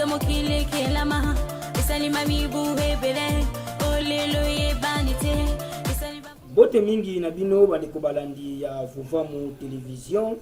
mokile kelama esalima mibuhe bele olelo yebanite bote mingi na bino bandeko balandi ya Vuvamu Television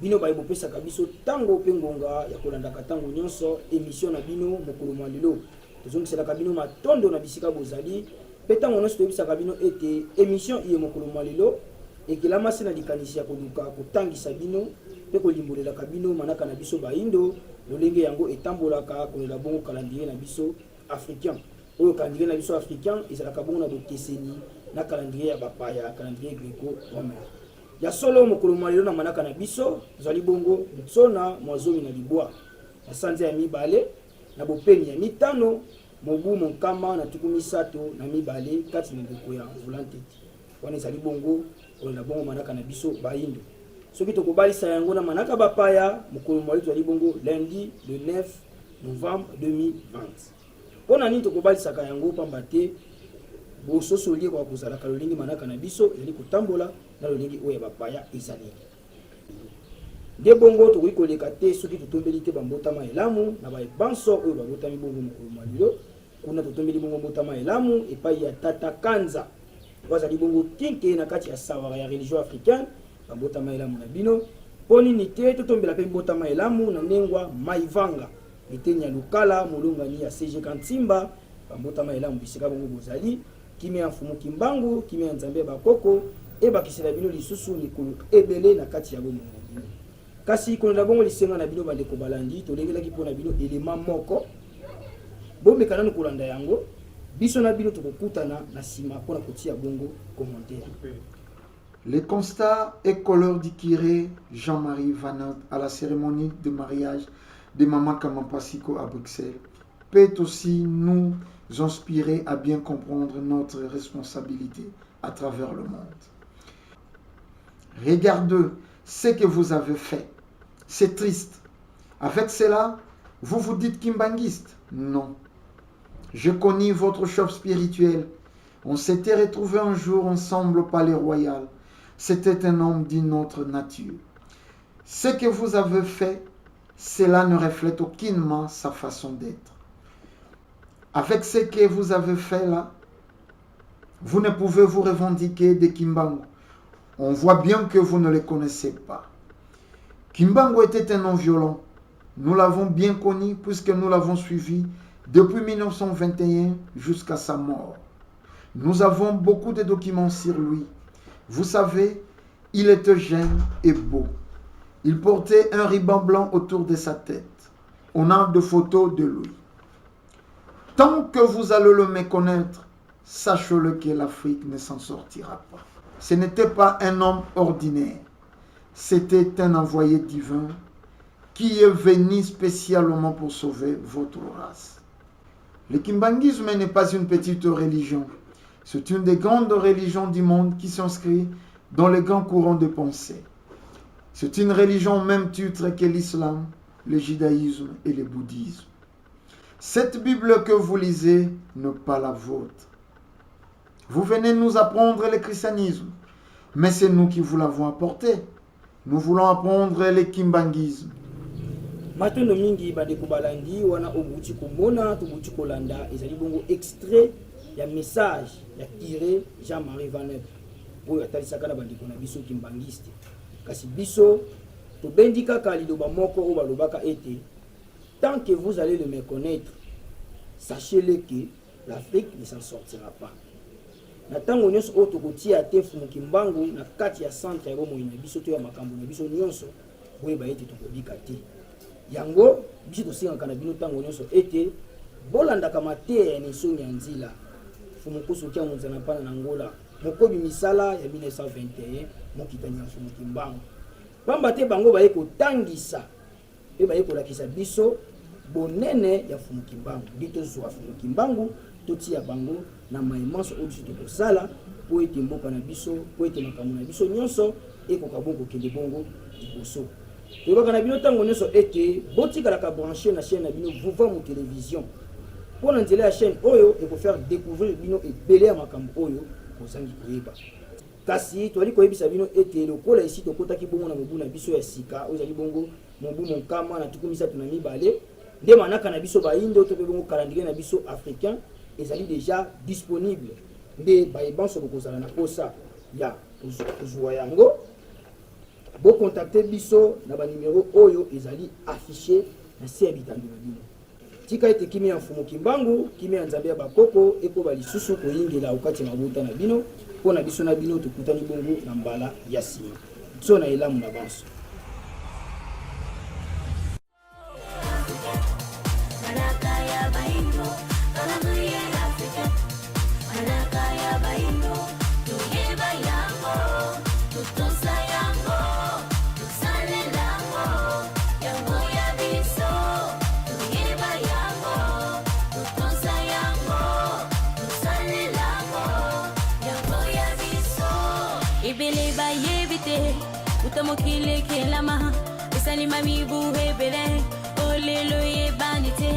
bino baye bopesa kabiso tango pe ngonga ya kolandaka tango nyonso émission na bino mokolo mwa lelo tozongiselaka bino matondo na bisika bozali pe tango nyonso toyebisaka bino ete émission iye mokolo mwa lelo ekelamasi na likanisi ya koluka kotangisa bino pe kolimbolelaka bino manaka na biso baindo lolenge yango etambolaka kolela bongo calendrier na biso africain oyo calendrier na biso africain ezalaka bongo na bokeseni na calendrier ya bapaya calendrier greco-romain ya solo mokolo mwa lelo na manaka na biso zali bongo mtsona mwazomi na libwa na sanza ya mibale na bopeni ya mitano mobu monkama na tuku misato na mibale kati na ndeko ya volanteti wana ezali bongo kolela bongo manaka na biso baindo soki tokobalisa yango na manaka bapaya mokolo mwa lelo zali bongo lundi le 9 novembre 2020 mpona nini tokobalisaka yango pamba te bososoli kwa kozalaka lolingi manaka na biso ezali kotambola na lolingi oyo ya bapaya ezali nde bongo tokoki koleka te soki totombeli te bambotama elamu na baebanso oyo babotami bongo mokolo mwa lelo kuna totombeli bongo mbotama elamu epai ya tata kanza bazali bongo kinke na kati ya sawara ya religion africaine bambotama elamu na bino mpo nini te totombela mpe mbotama elamu na ndengwa maivanga miteni ya lukala molongani ya CG Kantimba bambotama elamu bisika bongo bozali kimi ya mfumu kimbangu kimi ya nzambe bakoko ebakisela bino lisusu mikolo ebele na kati ya bomo na bino kasi kolela bongo lisenga na bino bandeko balandi tolengelaki mpo na bino elema moko bomeka nanu kolanda yango biso na bino tokokutana na nsima mpona kotia bongo commentaire. Les constats et couleurs du curé Jean-Marie Vanat à la cérémonie de mariage de Maman Kamampasiko à Bruxelles peut aussi nous inspirer à bien comprendre notre responsabilité à travers le monde. Regardez ce que vous avez fait. C'est triste. Avec cela, vous vous dites kimbanguiste? Non. Je connais votre chef spirituel. On s'était retrouvés un jour ensemble au Palais Royal. C'était un homme d'une autre nature. Ce que vous avez fait, cela ne reflète aucunement sa façon d'être. Avec ce que vous avez fait là, vous ne pouvez vous revendiquer de Kimbangu. On voit bien que vous ne le connaissez pas. Kimbangu était un homme violent. Nous l'avons bien connu puisque nous l'avons suivi depuis 1921 jusqu'à sa mort. Nous avons beaucoup de documents sur lui. Vous savez, il était jeune et beau. Il portait un ruban blanc autour de sa tête. On a des photos de lui. Tant que vous allez le méconnaître, sachez-le que l'Afrique ne s'en sortira pas. Ce n'était pas un homme ordinaire. C'était un envoyé divin qui est venu spécialement pour sauver votre race. Le kimbanguisme n'est pas une petite religion. C'est une des grandes religions du monde qui s'inscrit dans les grands courants de pensée. C'est une religion au même titre que l'islam, le judaïsme et le bouddhisme. Cette Bible que vous lisez n'est pas la vôtre. Vous venez nous apprendre le christianisme, mais c'est nous qui vous l'avons apporté. Nous voulons apprendre le kimbanguisme. Matondo mingi bandeko balandi wana obuti komona tobuti kolanda ezali bongo extrait ya message ya tiré Jean-Marie Vanat oyo atalisaka na bandeko na biso kimbangiste kasi biso tobendi kaka liloba moko oyo balobaka ete tant que vous allez le méconnaître sachez-le que l'Afrique ne s'en sortira pas. Na tango nyonso oyo tokotia te fumu kimbangu na kati ya centre ya bomoi na biso to ya makambo na biso nyonso boyeba ete tokobika te yango biso tosengaka na bino tango nyonso ete bolandaka mateya ya nisoni ya nzila fumu kosoki ya monzana mpana na ngola mokobi misala ya 1921 mokitani ya fumu kimbangu pamba te bango baye kotangisa mpe baye kolakisa biso bonene ya fumu kimbangu ndi tozwa fumu kimbangu totia bango na maemanso oyo biso tokosala po ete mboka na biso po ete makambo na biso nyonso ekoka bongo kokende bongo liboso toyebaka na bino ntango nyonso ete botikalaka branche na chaîne na bino Vuvamu Television mpo na nzela ya chaîne oyo ekofaire découvrir bino ebele ya makambo oyo kozangi koyeba kasi toali koyebisa bino ete lokola esi tokotaki bongo na mobu na biso ya sika oyo ezali bongo mobu monkama na tuku misato na mibale nde manaka na biso bayindo to pe bongo calendrier na biso africain ezali déjà disponible nde bayebanso bokozala na posa ya kozwa yango bocontacte biso na banimero oyo ezali affiché na se ya bitando na bino. Tika ete kimi ya mfumu kimbangu kimi ya nzambe ya bakoko ekoba lisusu koyingela okati na buta na bino mpona biso na bino tokutani bongo na mbala ya nsima so na elamu na banso. Ibele ba yebite utamokile kelama isalima mibu hebele olelo ye banite